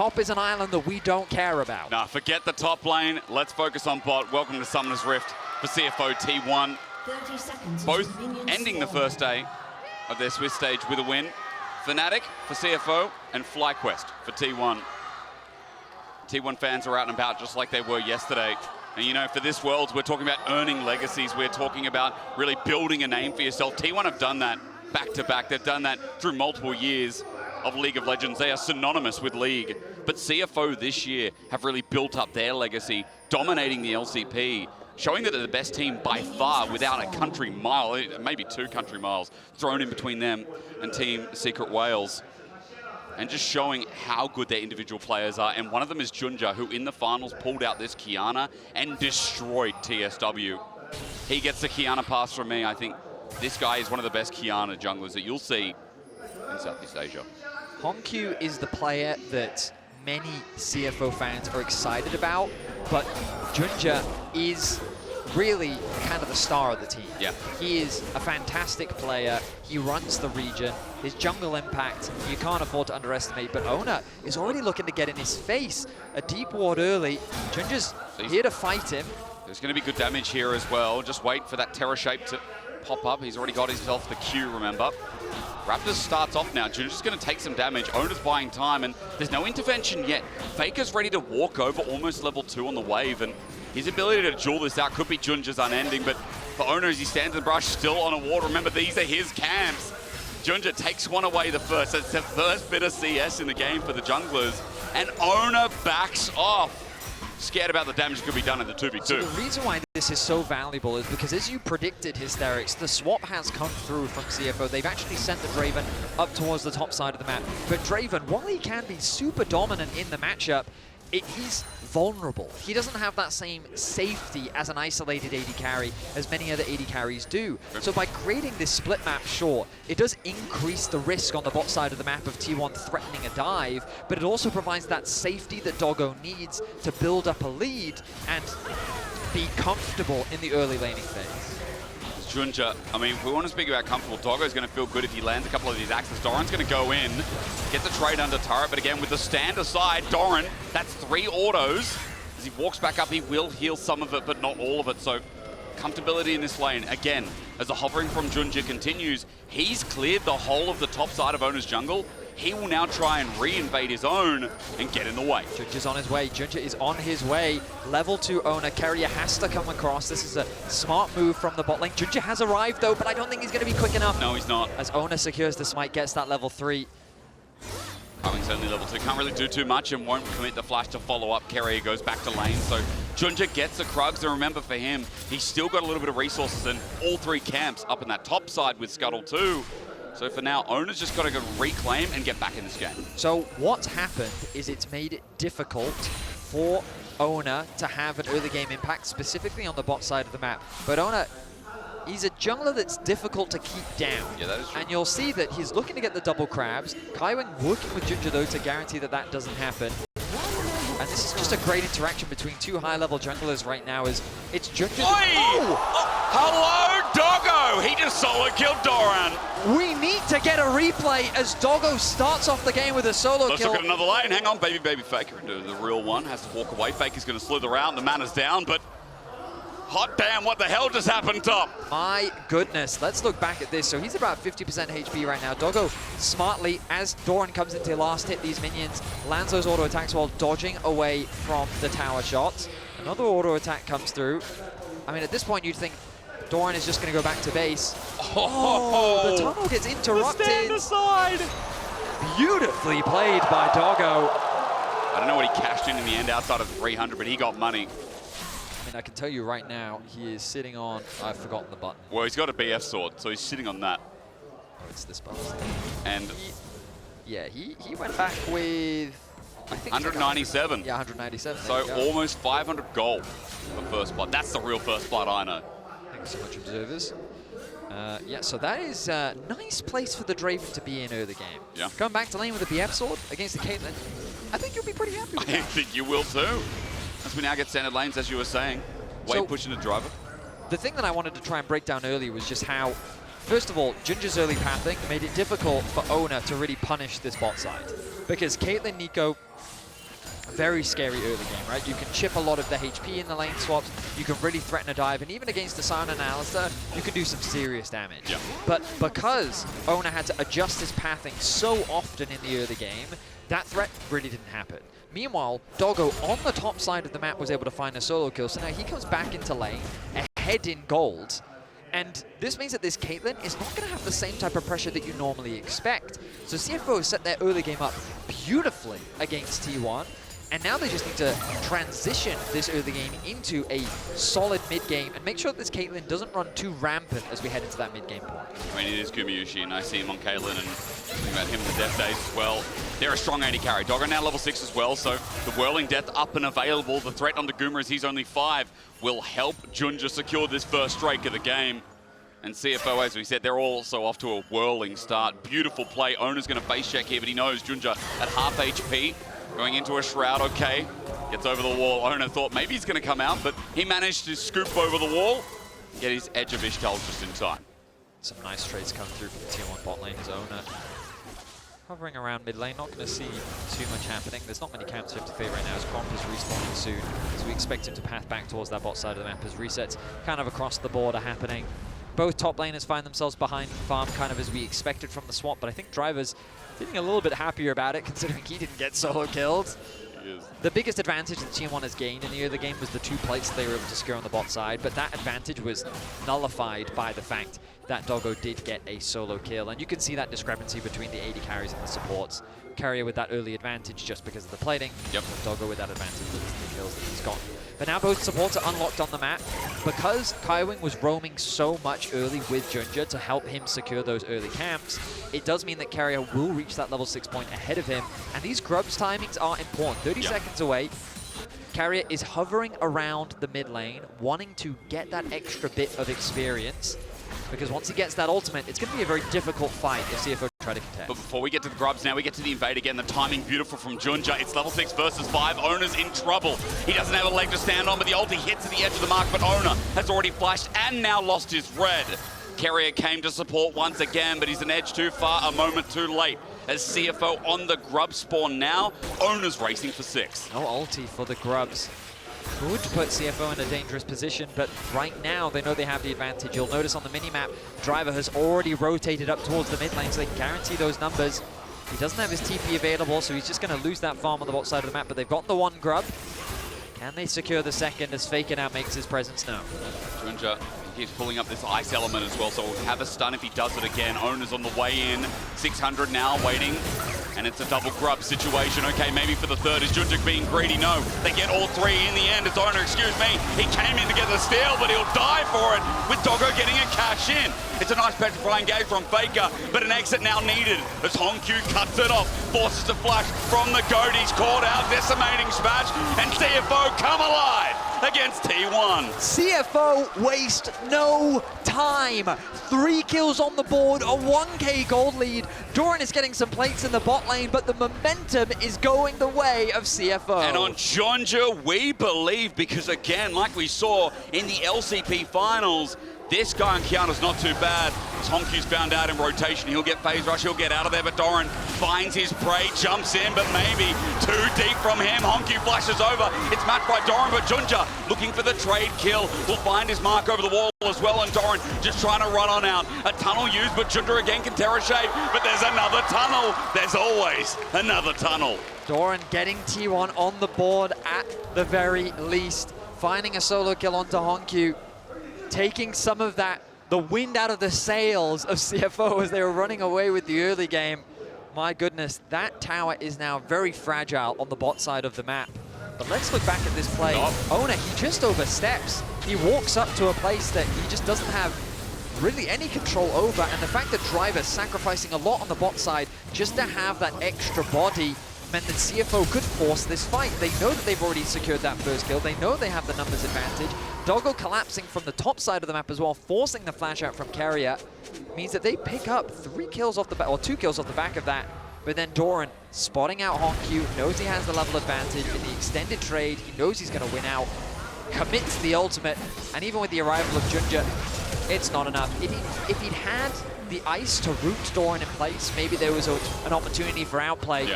top is an island that we don't care about. Nah, forget the top lane. Let's focus on bot. Welcome to Summoner's Rift for CFO T1. 30 seconds. Both ending the first day of their Swiss stage with a win. Fnatic for CFO and FlyQuest for T1. T1 fans are out and about just like they were yesterday. And you know, for this Worlds, we're talking about earning legacies. We're talking about really building a name for yourself. T1 have done that back to back. They've done that through multiple years of League of Legends. They are synonymous with League. But CFO this year have really built up their legacy, dominating the LCP, showing that they're the best team by far without a country mile, maybe 2 country miles thrown in between them and Team Secret Wales. And just showing how good their individual players are. And one of them is Junja, who in the finals pulled out this Kiana and destroyed TSW. He gets the Kiana pass from me. I think this guy is one of the best Kiana junglers that you'll see in Southeast Asia. Honkyu is the player that many CFO fans are excited about, but Junja is really kind of the star of the team. Yeah. He is a fantastic player. He runs the region. His jungle impact, you can't afford to underestimate, but Ona is already looking to get in his face. A deep ward early. Junja's here to fight him. There's going to be good damage here as well. Just wait for that Terror Shape to pop up. He's already got himself the Q, remember. Raptors starts off now. Junja's going to take some damage. Ona's buying time, and there's no intervention yet. Faker's ready to walk over almost level 2 on the wave, and his ability to duel this out could be Junja's unending, but for Ona, as he stands in the brush, still on a ward. Remember, these are his camps. Junja takes one away the first. That's the first bit of CS in the game for the junglers, and Ona backs off. Scared about the damage that could be done in the 2v2. So the reason why this is so valuable is because, as you predicted, Hysterics, the swap has come through from CFO. They've actually sent the Draven up towards the top side of the map. But Draven, while he can be super dominant in the matchup, he's vulnerable. He doesn't have that same safety as an isolated AD carry as many other AD carries do. So by creating this split map, sure, it does increase the risk on the bot side of the map of T1 threatening a dive, but it also provides that safety that Doggo needs to build up a lead and be comfortable in the early laning phase. Junja, I mean, if we want to speak about comfortable, Doggo's going to feel good if he lands a couple of these axes. Doran's going to go in, get the trade under turret, but again, with the stand aside, Doran, that's 3 autos. As he walks back up, he will heal some of it, but not all of it, so comfortability in this lane. Again, as the hovering from Junja continues, he's cleared the whole of the top side of Ona's jungle. He will now try and re-invade his own and get in the way. Junja's on his way. Junja is on his way. Level 2 Ona. Keria has to come across. This is a smart move from the bot lane. Junja has arrived, though, but I don't think he's going to be quick enough. No, he's not. As Ona secures the smite, gets that level 3. Coming's only level 2. Can't really do too much and won't commit the flash to follow up. Keria goes back to lane, so Junja gets the Krugs, and remember for him, he's still got a little bit of resources and all 3 camps up in that top side with Scuttle too. So for now, Ona's just got to go reclaim and get back in this game. So what's happened is it's made it difficult for Ona to have an early game impact, specifically on the bot side of the map. But Ona, he's a jungler that's difficult to keep down. Yeah, that is true. And you'll see that he's looking to get the double crabs. Kaiwing working with Junja, though, to guarantee that that doesn't happen. And this is just a great interaction between 2 high-level junglers right now. As it's Junja. Hello, Doggo! He just solo killed Doran. We need to get a replay as Doggo starts off the game with a solo Let's kill. look at another lane. Hang on, baby Faker into the real one. Has to walk away. Faker's going to slither out. The mana's down, but hot damn, what the hell just happened, Top? My goodness, let's look back at this. So he's about 50% HP right now. Doggo smartly, as Doran comes into last hit these minions, lands those auto attacks while dodging away from the tower shots. Another auto attack comes through. I mean, at this point, you'd think Doran is just going to go back to base. Oh, the tunnel gets interrupted. Stand aside. Beautifully played by Doggo. I don't know what he cashed in the end outside of 300, but he got money. I mean, I can tell you right now, he is sitting on, I've forgotten the button. Well, he's got a BF sword, so he's sitting on that. Oh, it's this button. And he went back with, I think 197. Yeah, 197. So almost 500 gold for first blood. That's the real first blood I know. Thanks so much, observers. Yeah, so that is a nice place for the Draven to be in early game. Yeah. Going back to lane with a BF sword against the Caitlyn, I think you'll be pretty happy with that. I think you will too. As we now get standard lanes, as you were saying. Wade So, pushing the driver. The thing that I wanted to try and break down earlier was just how, first of all, Junja's early pathing made it difficult for Ona to really punish this bot side. Because Caitlyn, Nico, very scary early game, right? You can chip a lot of the HP in the lane swaps, you can really threaten a dive, and even against the Sion and Alistair, you can do some serious damage. Yeah. But because Ona had to adjust his pathing so often in the early game, that threat really didn't happen. Meanwhile, Doggo on the top side of the map was able to find a solo kill, so now he comes back into lane, ahead in gold, and this means that this Caitlyn is not going to have the same type of pressure that you normally expect. So CFO set their early game up beautifully against T1, and now they just need to transition this early game into a solid mid-game and make sure that this Caitlyn doesn't run too rampant as we head into that mid-game point. I mean, it is Gumayushi, and I see him on Caitlyn, and thinking about him in the Death Days as well. They're a strong AD carry. Doggo now level 6 as well, so the Whirling Death up and available. The threat onto Guma, as he's only 5, will help Junja secure this first strike of the game. And CFO, as we said, they're also off to a whirling start. Beautiful play. Ona's going to face check here, but he knows Junja at half HP. Going into a Shroud, okay. Gets over the wall. Ona thought maybe he's going to come out, but he managed to scoop over the wall. Get his Edge of Ishtal just in time. Some nice trades come through from the tier 1 bot lane as Ona hovering around mid lane. Not going to see too much happening. There's not many camps to activate right now as Cromp is respawning soon. So we expect him to path back towards that bot side of the map as resets kind of across the board are happening. Both top laners find themselves behind farm kind of as we expected from the swap, but I think Driver's feeling a little bit happier about it considering he didn't get solo killed. The biggest advantage that Team 1 has gained in the early game was the 2 plates they were able to secure on the bot side, but that advantage was nullified by the fact that Doggo did get a solo kill, and you can see that discrepancy between the AD carries and the supports. Carrier with that early advantage just because of the plating, Doggo with that advantage with the kills that he's got. But now both supports are unlocked on the map. Because Kaiwing was roaming so much early with Junja to help him secure those early camps, it does mean that Carrier will reach that level 6 point ahead of him. And these Grubs timings are important. 30 seconds away. Carrier is hovering around the mid lane, wanting to get that extra bit of experience. Because once he gets that ultimate, it's going to be a very difficult fight if CFO try to contest. But before we get to the Grubs, now we get to the invade again. The timing beautiful from Junja. It's level 6 versus 5. Ona's in trouble. He doesn't have a leg to stand on, but the ulti hits at the edge of the mark. But Ona has already flashed and now lost his red. Carrier came to support once again, but he's an edge too far, a moment too late. As CFO on the Grub spawn now, Ona's racing for 6. No ulti for the Grubs. Could put CFO in a dangerous position, but right now they know they have the advantage. You'll notice on the minimap, Driver has already rotated up towards the mid lane, so they can guarantee those numbers. He doesn't have his TP available, so he's just going to lose that farm on the bot side of the map, but they've got the 1 Grub. Can they secure the second as Faker now makes his presence known? Junja, he keeps pulling up this ice element as well, so we'll have a stun if he does it again. Ona's on the way in, 600 now, waiting. And it's a double Grub situation. Okay, maybe for the third. Is Junja being greedy? No. They get all 3 in the end. It's Ona, excuse me. He came in to get the steal, but he'll die for it with Doggo getting a cash in. It's a nice petrifying gauge from Faker, but an exit now needed as Hongq cuts it off, forces a flash from the goat. He's caught out, decimating smash, and CFO come alive against T1. CFO waste no time. 3 kills on the board, a 1k gold lead. Doran is getting some plates in the bot lane, but the momentum is going the way of CFO. And on Junja, we believe, because again, like we saw in the LCP finals, this guy on Kiana's not too bad. As Hongq's found out in rotation, he'll get phase rush, he'll get out of there, but Doran finds his prey, jumps in, but maybe too deep from him. Hongq flashes over. It's matched by Doran, but Junja looking for the trade kill. Will find his mark over the wall as well, and Doran just trying to run on out. A tunnel used, but Junja again can Terra shape, but there's another tunnel. There's always another tunnel. Doran getting T1 on the board at the very least. Finding a solo kill onto Hongq. Taking some of the wind out of the sails of CFO as they were running away with the early game. My goodness, that tower is now very fragile on the bot side of the map. But let's look back at this play. Ona, he just oversteps. He walks up to a place that he just doesn't have really any control over, and the fact that Driver's sacrificing a lot on the bot side just to have that extra body meant that CFO could force this fight. They know that they've already secured that first kill. They know they have the numbers advantage. Doggo collapsing from the top side of the map as well, forcing the flash out from Carrier, means that they pick up 3 kills off the back, or 2 kills off the back of that. But then Doran spotting out Hongq, knows he has the level advantage in the extended trade. He knows he's going to win out, commits the ultimate, and even with the arrival of Junja, it's not enough. If he'd had the ice to root Doran in place, maybe there was an opportunity for outplay.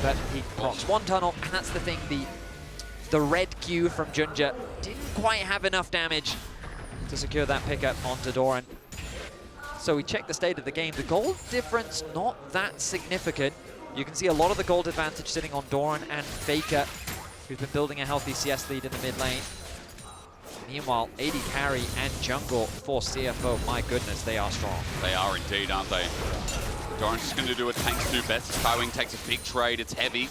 But he procs one tunnel, and that's the thing, the red Q from Junja didn't quite have enough damage to secure that pickup onto Doran. So we check the state of the game. The gold difference, not that significant. You can see a lot of the gold advantage sitting on Doran and Faker, who's been building a healthy CS lead in the mid lane. Meanwhile, AD carry and jungle for CFO, my goodness, they are strong. They are indeed, aren't they? Doran's just going to do what tanks do best. Skywing takes a big trade, it's heavy.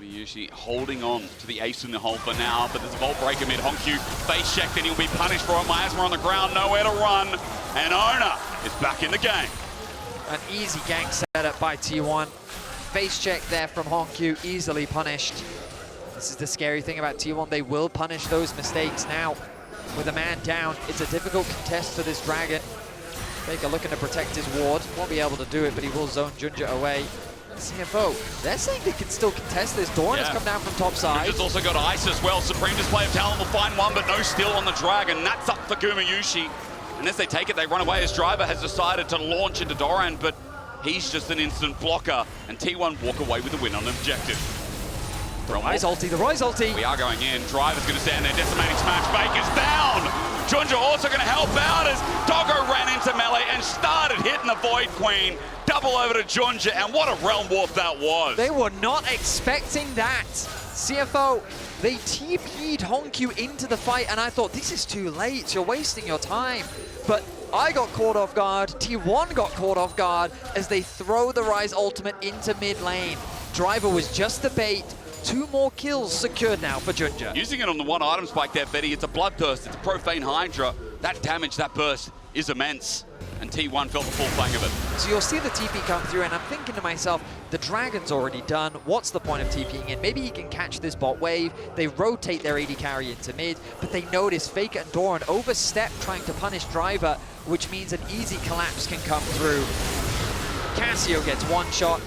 Yushi holding on to the ace in the hole for now, but there's a Vault Breaker mid. Hongq face checked and he'll be punished for it. Miasma on the ground, nowhere to run. And Ona is back in the game. An easy gank setup by T1. Face check there from Hongq, easily punished. This is the scary thing about T1, they will punish those mistakes now. With a man down, it's a difficult contest for this Dragon. Faker looking to protect his ward, won't be able to do it, but he will zone Junja away. CFO, they're saying they can still contest this. Doran has come down from top side. Junja's also got Ice as well. Supreme display of talent will find one, but no steal on the Dragon. That's up for Gumayusi. And as they take it, they run away. His driver has decided to launch into Doran, but he's just an instant blocker. And T1 walk away with the win on objective. The Rise ulti. We are going in. Driver's going to stand there. Decimating smash. Faker's down. Junja also going to help out as Doggo ran into melee and started hitting the Void Queen. Double over to Junja, and what a realm warp that was. They were not expecting that. CFO, they TP'd Hongq into the fight, and I thought, this is too late. You're wasting your time. But I got caught off guard. T1 got caught off guard as they throw the Rise ultimate into mid lane. Driver was just the bait. 2 more kills secured now for Junja. Using it on the one item spike there, Betty. It's a Bloodthirst, it's a Profane Hydra. That damage, that burst is immense. And T1 felt the full fang of it. So you'll see the TP come through, and I'm thinking to myself, the Dragon's already done. What's the point of TPing in? Maybe he can catch this bot wave. They rotate their AD carry into mid, but they notice Faker and Doran overstep trying to punish Driver, which means an easy collapse can come through. Cassio gets one shot,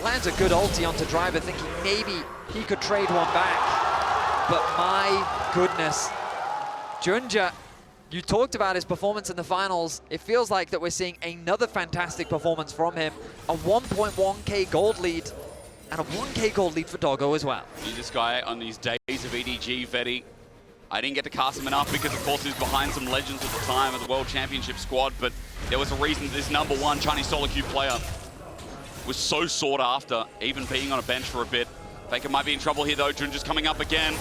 lands a good ulti onto Driver, thinking maybe he could trade one back. But my goodness, Junja, you talked about his performance in the finals. It feels like that we're seeing another fantastic performance from him. A 1.1k gold lead and a 1k gold lead for Doggo as well. This guy on these days of EDG, Vetty. I didn't get to cast him enough because, of course, he was behind some legends at the time of the World Championship squad, but there was a reason this #1 Chinese solo queue player was so sought after, even being on a bench for a bit. Faker might be in trouble here, though. Junja's coming up again.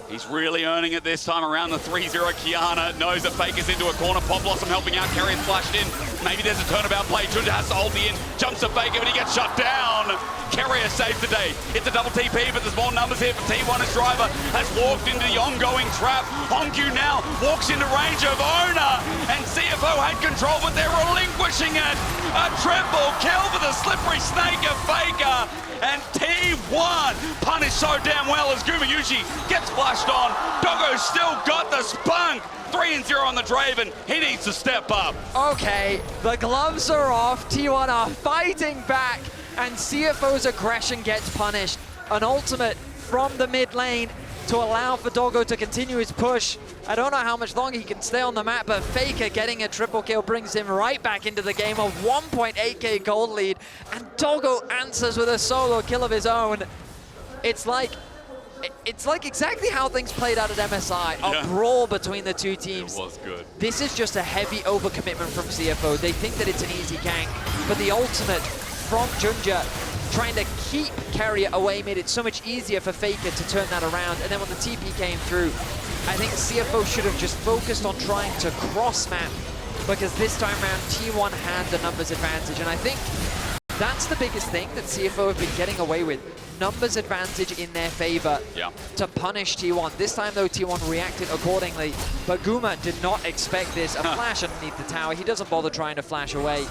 He's really earning it this time around. The 3-0 Kiana knows that Faker's into a corner. Pop Blossom helping out. Carrier's flashed in. Maybe there's a turnabout play. Junja has to hold the in. Jumps to Faker, but he gets shut down. Carrier saves the day. It's a double TP, but there's more numbers here for T1 as Driver has walked into the ongoing trap. Hongq now walks into range of Ona, and CFO had control, but they're relinquishing it. A triple kill for the slippery snake of Faker. And T1 punished so damn well as Gumayusi gets flashed on. Doggo's still got the spunk. 3-0 on the Draven. He needs to step up. Okay, the gloves are off. T1 are fighting back, and CFO's aggression gets punished. An ultimate from the mid lane to allow for Doggo to continue his push. I don't know how much longer he can stay on the map, but Faker getting a triple kill brings him right back into the game. A 1.8k gold lead, and Doggo answers with a solo kill of his own. It's like exactly how things played out at MSI. A brawl between the two teams. It was good. This is just a heavy overcommitment from CFO. They think that it's an easy gank, but the ultimate from Junja trying to keep Carrier away mid it so much easier for Faker to turn that around. And then when the TP came through, I think CFO should have just focused on trying to cross map, because this time around T1 had the numbers advantage, and I think that's the biggest thing that CFO have been getting away with. Numbers advantage in their favor to punish T1. This time though, T1 reacted accordingly, but Guma did not expect this. A flash underneath the tower. He doesn't bother trying to flash away,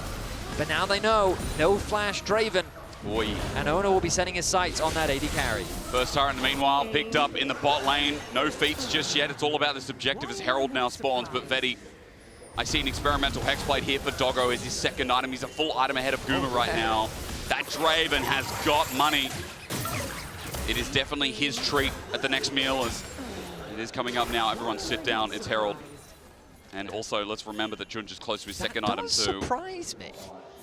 but now they know, no flash Draven. Boy. And Ona will be setting his sights on that AD carry. First turret, meanwhile, picked up in the bot lane. No feats just yet. It's all about this objective as Herald now spawns. But Vetty, I see an experimental Hexblade here for Doggo as his second item. He's a full item ahead of Guma right now. That Draven has got money. It is definitely his treat at the next meal as it is coming up now. Everyone sit down. It's Herald. And also, let's remember that Junja's close to his second item too. That does surprise me.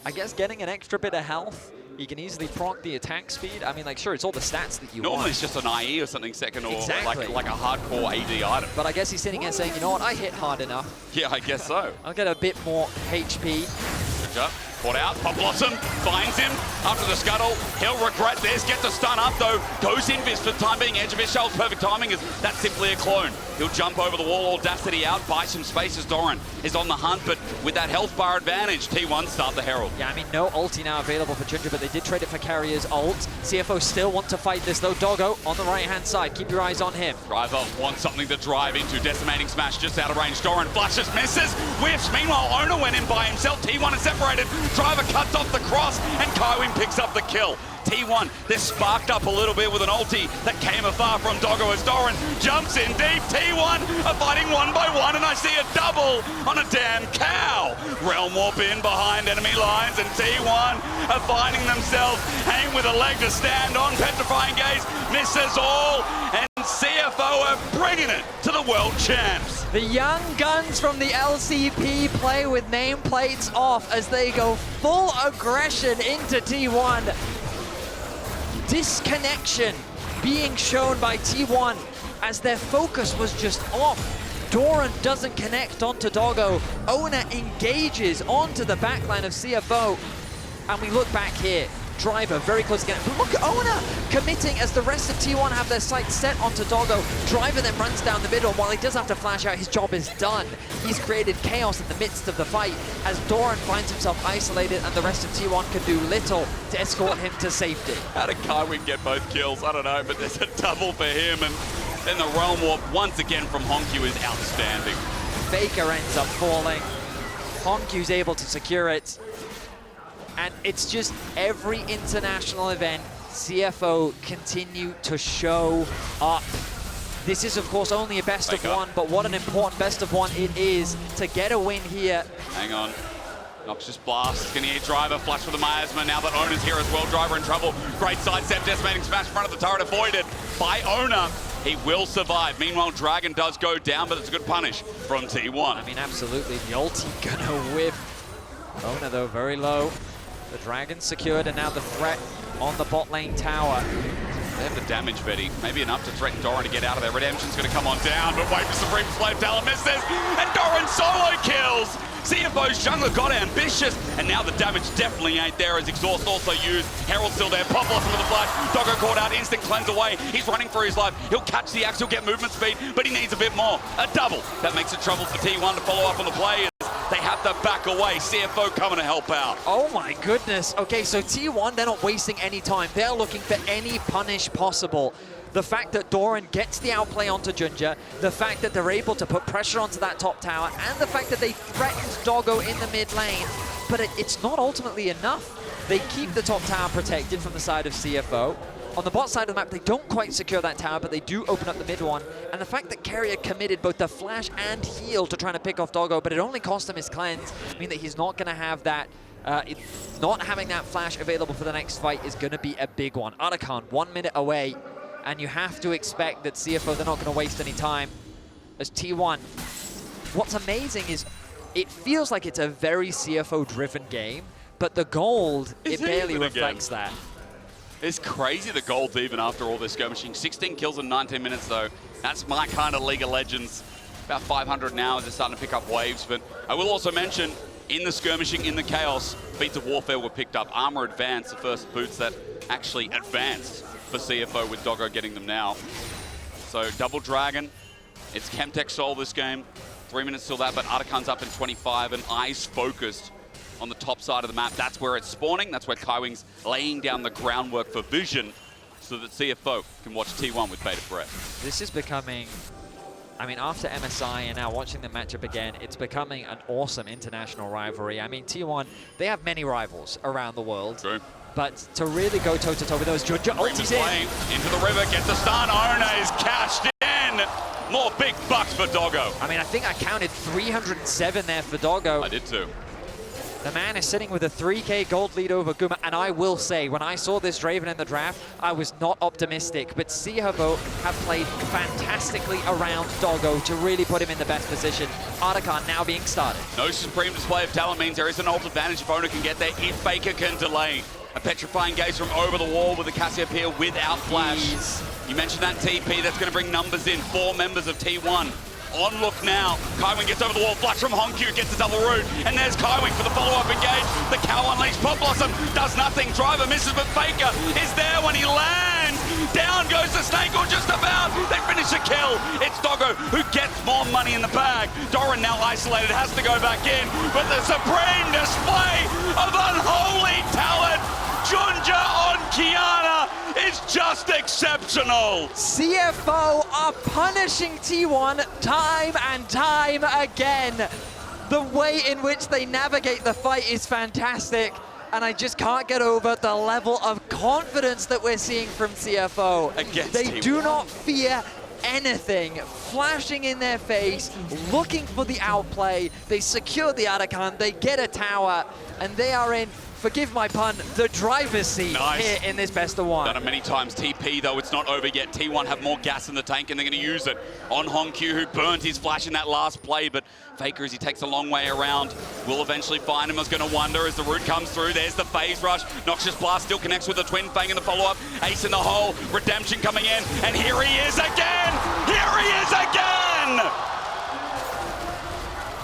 I guess getting an extra bit of health He can easily proc the attack speed. I mean, like, sure, it's all the stats that you Normally want. it's just an IE or something second, or Exactly. like a hardcore AD item. But I guess he's sitting here saying, you know what, I hit hard enough. Yeah, I guess so. I'll get a bit more HP. Good job. Caught out. Pop Blossom finds him after the scuttle. He'll regret this. Gets the stun up though. Goes in Vis for the time being. Edge of his shell's perfect timing is that's simply a clone. He'll jump over the wall. Audacity out. Buy some space as Doran is on the hunt, but with that health bar advantage, T1 start the Herald. Yeah, I mean, no ulti now available for Ginger, but they did trade it for Carrier's ult. CFO still want to fight this though. Doggo on the right-hand side. Keep your eyes on him. Driver wants something to drive into. Decimating smash just out of range. Doran flashes, misses, whiffs. Meanwhile, Owner went in by himself. T1 is separated. Driver cuts off the cross, and Kywin picks up the kill. T1, they're sparked up a little bit with an ulti that came afar from Doggo as Doran jumps in deep. T1 are fighting one by one, and I see a double on a damn cow. Realm Warp in behind enemy lines, and T1 are finding themselves hanging with a leg to stand on. Petrifying Gaze misses all, and CFO are bringing it to the world champs. The young guns from the LCP play with nameplates off as they go full aggression into T1. Disconnection being shown by T1 as their focus was just off. Doran doesn't connect onto Doggo. Ona engages onto the backline of CFO. And we look back here. Driver very close again. But look at Ona committing as the rest of T1 have their sights set onto Doggo. Driver then runs down the middle, and while he does have to flash out, his job is done. He's created chaos in the midst of the fight as Doran finds himself isolated, and the rest of T1 can do little to escort him to safety. How did Kywin get both kills? I don't know, but there's a double for him, and then the Realm Warp once again from Honkyu is outstanding. Faker ends up falling. Honkyu's able to secure it. And it's just every international event, CFO continue to show up. This is, of course, only a best of one, but what an important best of one it is to get a win here. Hang on. Noxious Blast, gonna hit Driver, flash for the miasma. Now that Ona's here as well, Driver in trouble. Great sidestep, decimating smash in front of the turret, avoided by Ona. He will survive. Meanwhile, Dragon does go down, but it's a good punish from T1. I mean, absolutely, the ulti gonna whiff. Ona, though, very low. The Dragon secured, and now the threat on the bot lane tower. They have the damage, Betty. Maybe enough to threaten Doran to get out of there. Redemption's going to come on down, but wait for Supreme Flame Talon misses, and Doran solo kills! CFO's jungler got ambitious, and now the damage definitely ain't there as Exhaust also used. Herald's still there, Pop Blossom with the flash. Doggo caught out, instant cleanse away. He's running for his life. He'll catch the axe, he'll get movement speed, but he needs a bit more. A double. That makes it trouble for T1 to follow up on the play. They have to back away. CFO coming to help out. Oh my goodness. Okay, so T1, they're not wasting any time. They're looking for any punish possible. The fact that Doran gets the outplay onto Ginger, the fact that they're able to put pressure onto that top tower, and the fact that they threatened Doggo in the mid lane, but it's not ultimately enough. They keep the top tower protected from the side of CFO. On the bot side of the map, they don't quite secure that tower, but they do open up the mid one. And the fact that Carrier committed both the flash and heal to trying to pick off Doggo, but it only cost him his cleanse, mean that he's not going to have that. Not having that flash available for the next fight is going to be a big one. Arakan, 1 minute away, and you have to expect that CFO, they're not going to waste any time. As T1, what's amazing is it feels like it's a very CFO-driven game, but the gold, it barely reflects that. It's crazy the gold even after all this skirmishing. 16 kills in 19 minutes though. That's my kind of League of Legends. About 500 now as they're starting to pick up waves. But I will also mention, in the skirmishing, in the chaos, feats of warfare were picked up. Armor advanced, the first boots that actually advanced for CFO with Doggo getting them now. So double Dragon. It's Chemtech Soul this game. 3 minutes till that, but Arakan's up in 25 and eyes focused on the top side of the map. That's where it's spawning. That's where Kywing's laying down the groundwork for vision so that CFO can watch T1 with bated breath. This is becoming, I mean, after MSI and now watching the matchup again, it's becoming an awesome international rivalry. I mean, T1, they have many rivals around the world. True. But to really go toe-to-toe with those, Ginger ultis in. Into the river, gets the stun. Ona is cashed in. More big bucks for Doggo. I mean, I think I counted 307 there for Doggo. I did too. The man is sitting with a 3K gold lead over Guma, and I will say, when I saw this Draven in the draft, I was not optimistic, but CFO have played fantastically around Doggo to really put him in the best position. Arakan now being started. No supreme display of talent means there is an ult advantage if Ona can get there, if Faker can delay. A petrifying gaze from over the wall with the Cassiopeia without flash. You mentioned that TP, that's going to bring numbers in. 4 members of T1 on look now. Kaiwing gets over the wall, flash from Honkyu, gets the double root, and there's Kaiwing for the follow-up engage. The cow unleashed, Pop Blossom does nothing. Driver misses, but Faker is there when he lands. Down goes the Snake, or just about. They finish the kill. It's Doggo who gets more money in the bag. Doran now isolated, has to go back in, but the supreme display of unholy talent. Junja on Kiana is just exceptional. CFO are punishing T1 time and time again. The way in which they navigate the fight is fantastic, and I just can't get over the level of confidence that we're seeing from CFO. They T1. do not fear anything, flashing in their face, looking for the outplay. They secure the Arakan, they get a tower, and they are in, forgive my pun, the driver's seat here in this best of one. Done it many times. TP, though, it's not over yet. T1 have more gas in the tank, and they're going to use it on Honkyu, who burned his flash in that last play, but Faker, as he takes a long way around, will eventually find him. I was going to wonder as the root comes through. There's the phase rush. Noxious Blast still connects with the Twin Fang in the follow-up. Ace in the hole. Redemption coming in, and here he is again! Here he is again!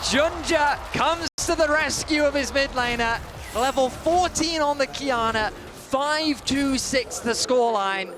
Junja comes to the rescue of his mid laner. Level 14 on the Kiana, 5-2-6 the scoreline.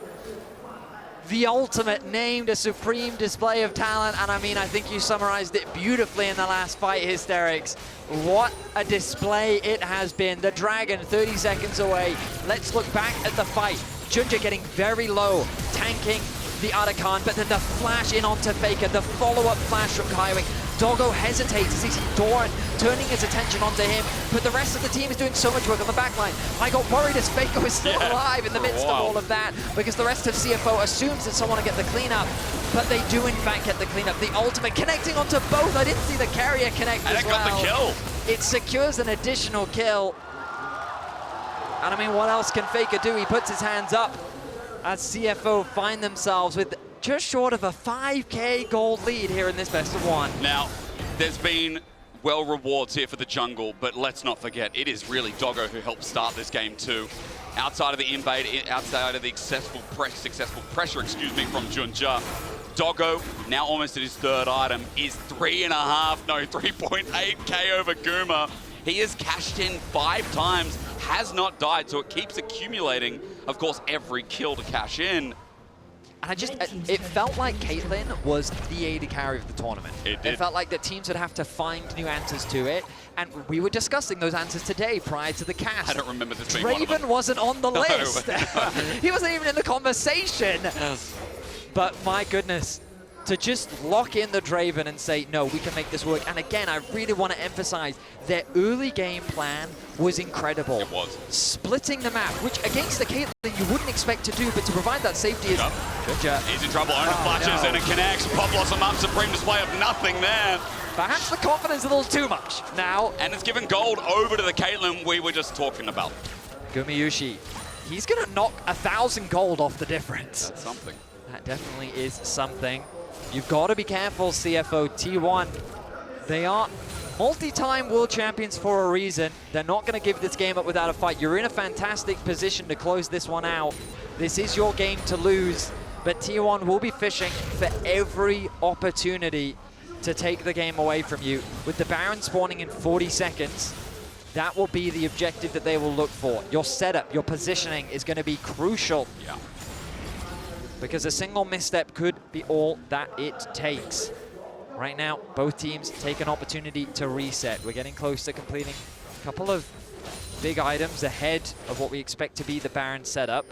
The ultimate named a supreme display of talent, and I mean, I think you summarized it beautifully in the last fight, Hysterics. What a display it has been. The Dragon 30 seconds away. Let's look back at the fight. Junja getting very low, tanking the Arakan, but then the flash in onto Faker, the follow-up flash from Kaiwing. Doggo hesitates as he sees Doran turning his attention onto him, but the rest of the team is doing so much work on the backline. I got worried as Faker was still alive in the midst of all of that, because the rest of CFO assumes that someone will get the cleanup, but they do in fact get the cleanup. The ultimate connecting onto both. I didn't see the carrier connect as well. And it got the kill. It secures an additional kill. And I mean, what else can Faker do? He puts his hands up as CFO find themselves with just short of a 5K gold lead here in this best of one. Now, there's been well rewards here for the jungle, but let's not forget, it is really Doggo who helped start this game too. Outside of the invade, outside of the successful pressure, from Junja, Doggo, now almost at his 3rd item, is 3.8K over Guma. He has cashed in 5 times, has not died, so it keeps accumulating, of course, every kill to cash in. And it felt like Caitlyn was the AD carry of the tournament. It did. It felt like the teams would have to find new answers to it, and we were discussing those answers today prior to the cast. I don't remember this being one of them. Draven wasn't on the list. He wasn't even in the conversation. But my goodness, to just lock in the Draven and say, no, we can make this work. And again, I really want to emphasize their early game plan was incredible. It was. Splitting the map, which against the Caitlyn you wouldn't expect to do, but to provide that safety is... He's in trouble, owner flashes and it connects. Pop Blossom up, supreme display of nothing there. Perhaps the confidence a little too much now. And it's given gold over to the Caitlyn we were just talking about. Gumayushi, he's going to knock 1,000 gold off the difference. That's something. That definitely is something. You've got to be careful, CFO. T1, they are multi-time world champions for a reason. They're not going to give this game up without a fight. You're in a fantastic position to close this one out. This is your game to lose, but T1 will be fishing for every opportunity to take the game away from you. With the Baron spawning in 40 seconds, that will be the objective that they will look for. Your setup, your positioning is going to be crucial. Yeah. Because a single misstep could be all that it takes. Right now, both teams take an opportunity to reset. We're getting close to completing a couple of big items ahead of what we expect to be the Baron setup.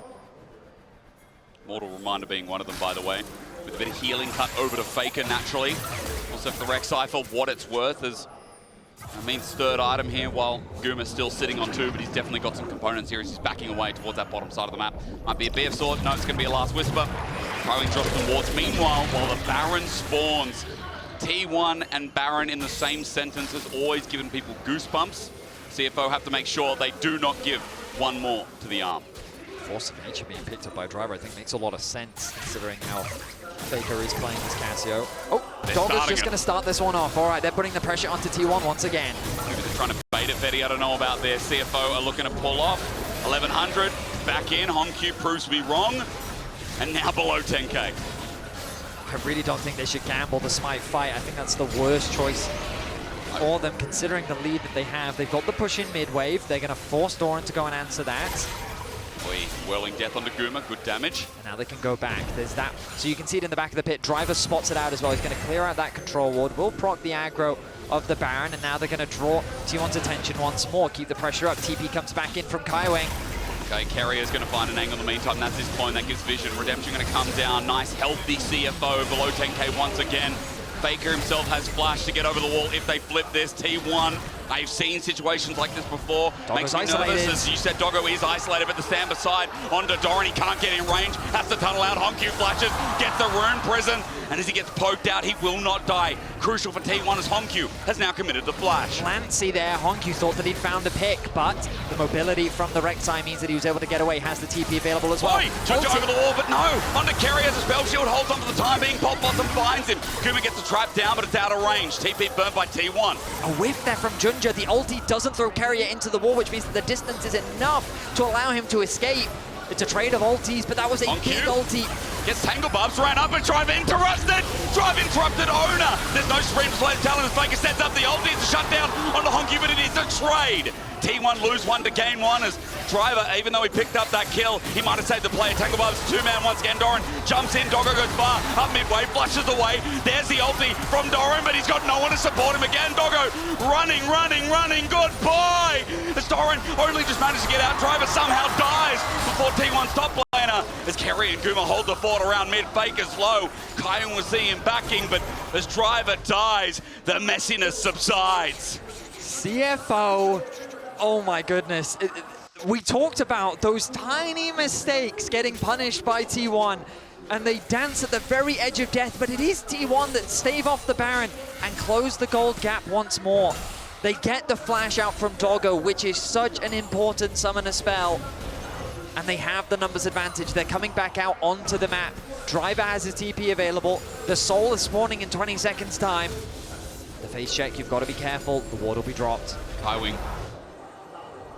Mortal Reminder being one of them, by the way. With a bit of healing cut over to Faker, naturally. Also for the Rek'Sai, for what it's worth, as I mean, 3rd item here, while Guma's still sitting on 2, but he's definitely got some components here as he's backing away towards that bottom side of the map. Might be a Bear Sword. No, it's going to be a Last Whisper. Throwing drops some wards. Meanwhile, while the Baron spawns, T1 and Baron in the same sentence has always given people goosebumps. CFO have to make sure they do not give one more to the arm. Force of Nature being picked up by Driver, I think makes a lot of sense considering how Faker is playing this Cassio. Oh, Doggo's just going to start this one off. All right, they're putting the pressure onto T1 once again. Maybe they're trying to bait it, Fetty. I don't know about this. CFO are looking to pull off. 1100, back in. Honkyu proves to be wrong, and now below 10K. I really don't think they should gamble the Smite fight. I think that's the worst choice for them, considering the lead that they have. They've got the push in mid-wave. They're going to force Doran to go and answer that. Boy, whirling death onto Guma, good damage. And now they can go back. There's that. So you can see it in the back of the pit. Driver spots it out as well. He's going to clear out that control ward. Will proc the aggro of the Baron, and now they're going to draw T1's attention once more. Keep the pressure up. TP comes back in from Kaiwing. Okay, Carrier's going to find an angle in the meantime. That's his clone. That gives vision. Redemption going to come down. Nice, healthy CFO below 10K once again. Faker himself has flash to get over the wall if they flip this. T1, I've seen situations like this before. Doggo's Makes me isolated. nervous. As you said, Doggo is isolated, but the stand beside onto Doran. He can't get in range. Has to tunnel out. Honkyu flashes, gets the rune prison, and as he gets poked out, he will not die. Crucial for T1 as Honkyu has now committed the flash. Lancy there. Honkyu thought that he'd found a pick, but the mobility from the Rek'Sai means that he was able to get away. Has the TP available as well. Oi, Junja over the wall, but no. Onto Carrier as a spell shield holds on for the time being. Pop Bottom finds him. Kuma gets the trap down, but it's out of range. TP burnt by T1. A whiff there from Junja. The ulti doesn't throw Carrier into the wall, which means that the distance is enough to allow him to escape. It's a trade of ultis, but that was a big ulti. Gets Tangle Bubs, ran up and Drive interrupted. Drive interrupted Owner. There's no scream display to tell him as Faker sets up the ulti. It's a shutdown on the Honkyu, but it is a trade. T1 lose one to gain one as Driver, even though he picked up that kill, he might have saved the play. Tangle Bubs, two-man once again. Doran jumps in, Doggo goes far, up midway, flushes away. There's the ulti from Doran, but he's got no one to support him again. Doggo running, goodbye! As Doran only just managed to get out, Driver somehow dies before T1's top laner. As Kerry and Guma hold the fort around mid, Faker's low. Kaiun will see him backing, but as Driver dies, the messiness subsides. CFO, oh my goodness. We talked about those tiny mistakes getting punished by T1, and they dance at the very edge of death, but it is T1 that stave off the Baron and close the gold gap once more. They get the flash out from Doggo, which is such an important summoner spell, and they have the numbers advantage. They're coming back out onto the map. Driver has his TP available. The Soul is spawning in 20 seconds time. The face check, you've got to be careful. The ward will be dropped. Kaiwing,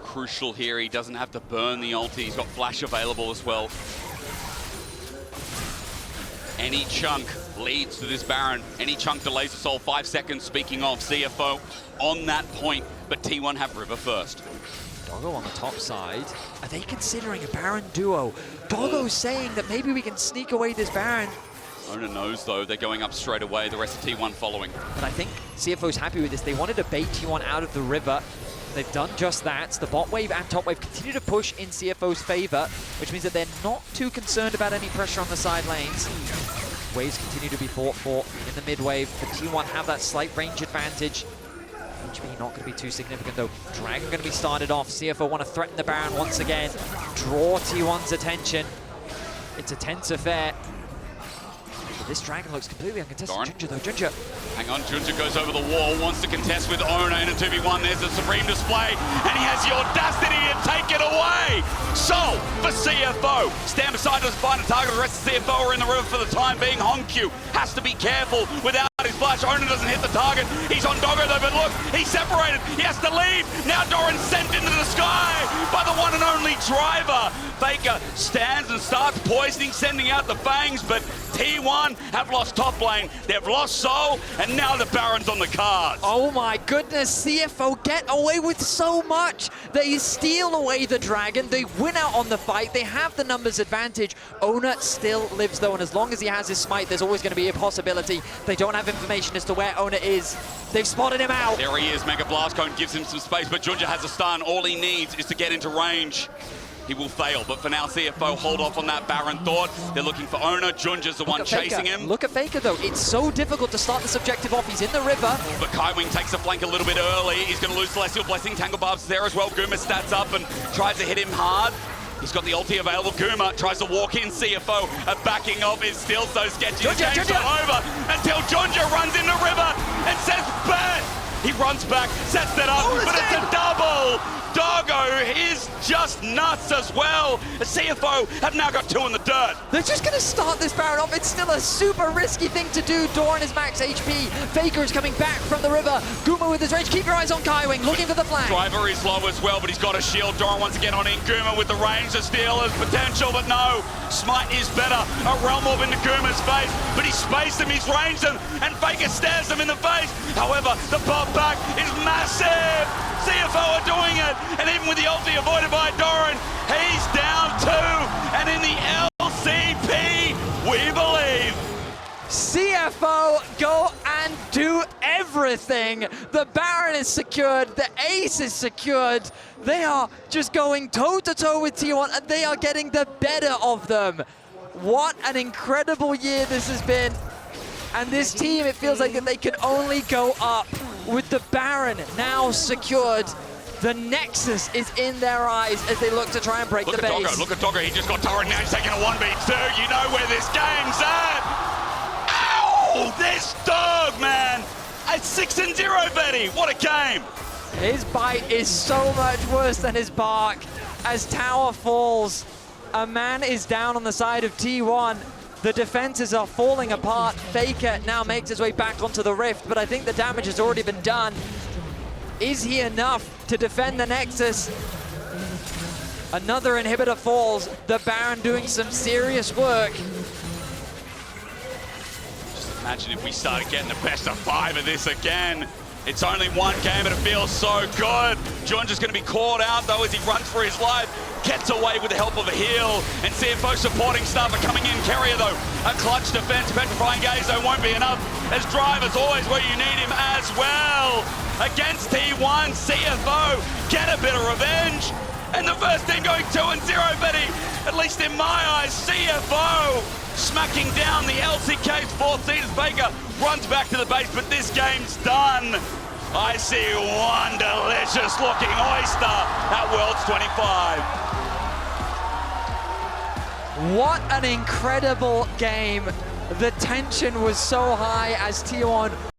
crucial here. He doesn't have to burn the ulti. He's got flash available as well. Any chunk leads to this Baron. Any chunk delays the Soul. 5 seconds, speaking of CFO, on that point. But T1 have River first. Doggo on the top side. Are they considering a Baron duo? Doggo's saying that maybe we can sneak away this Baron. Owner knows, though, they're going up straight away. The rest of T1 following. But I think CFO's happy with this. They wanted to bait T1 out of the river. They've done just that. The bot wave and top wave continue to push in CFO's favor, which means that they're not too concerned about any pressure on the side lanes. Waves continue to be fought for in the mid wave. The T1 have that slight range advantage. HP not going to be too significant, though. Dragon going to be started off. CFO want to threaten the Baron once again. Draw T1's attention. It's a tense affair. But this Dragon looks completely uncontested. Doran. Junja, though. Junja. Hang on, Junja goes over the wall, wants to contest with Ona in a 2v1. There's a supreme display, and he has the audacity to take it away. Soul for CFO. Stand beside us, find a target. The rest of CFO are in the river for the time being. Honkyu has to be careful without his flash. Ona doesn't hit the target. He's on Doggo though, but look, he's separated. He has to leave. Now Doran sent into the sky by the one and only Driver. Faker stands and starts poisoning, sending out the fangs, but T1 have lost top lane. They've lost Soul, and now the Baron's on the cards. Oh my goodness, CFO get away with so much. They steal away the Dragon. They win out on the fight. They have the numbers advantage. Owner still lives though, and as long as he has his smite, there's always going to be a possibility. They don't have information as to where Owner is. They've spotted him out. There he is. Mega Blast Cone gives him some space, but Junja has a stun. All he needs is to get into range. He will fail, but for now, CFO hold off on that Baron thought. They're looking for Owner. Junja's the one chasing him. Look at Faker, though. It's so difficult to start this objective off. He's in the river. But Kaiwing takes the flank a little bit early. He's going to lose Celestial Blessing. Tangle Barb's there as well. Guma stats up and tries to hit him hard. He's got the ulti available. Guma tries to walk in. CFO, a backing off is still so sketchy. The game's not over until Junja runs in the river and says, bet! He runs back, sets that up, but it's a double! Doggo is just nuts as well. The CFO have now got two in the dirt. They're just going to start start this Baron off. It's still a super risky thing to do. Doran is max HP. Faker is coming back from the river. Guma with his range. Keep your eyes on Kaiwing, looking for the flank. Driver is low as well, but he's got a shield. Doran once again on in. Guma with the range to steal his potential, but no. Smite is better. A Realm Orb into Guma's face, but he's spaced him, he's ranged him, and Faker stares him in the face. However, the pop back is massive. CFO are doing it, and even with the ulti avoided by Doran, he's down 2, and in the LCP, we believe. CFO go and do everything. The Baron is secured, the Ace is secured. They are just going toe-to-toe with T1, and they are getting the better of them. What an incredible year this has been. And this team, it feels like that they can only go up with the Baron now secured. The Nexus is in their eyes as they look to try and break the base. Look at Doggo, he just got Torrent, now he's taking a 1v2. You know where this game's at. Ow! This dog, man! It's 6-0, Betty. What a game! His bite is so much worse than his bark. As tower falls, a man is down on the side of T1. The defenses are falling apart. Faker now makes his way back onto the Rift, but I think the damage has already been done. Is he enough to defend the Nexus? Another inhibitor falls. The Baron doing some serious work. Just imagine if we started getting the best of 5 of this again. It's only one game, but it feels so good. John just going to be caught out, though, as he runs for his life. Gets away with the help of a heal. And CFO supporting staff are coming in. Carrier, though, a clutch defense. Petrifying Gaze, though, won't be enough. As Driver's always where you need him as well. Against T1, CFO get a bit of revenge. And the first team going 2-0, Betty. At least in my eyes, CFO smacking down the LCK's 4th seed as Faker runs back to the base, but this game's done. I see one delicious looking Oyster at Worlds 25. What an incredible game. The tension was so high as T1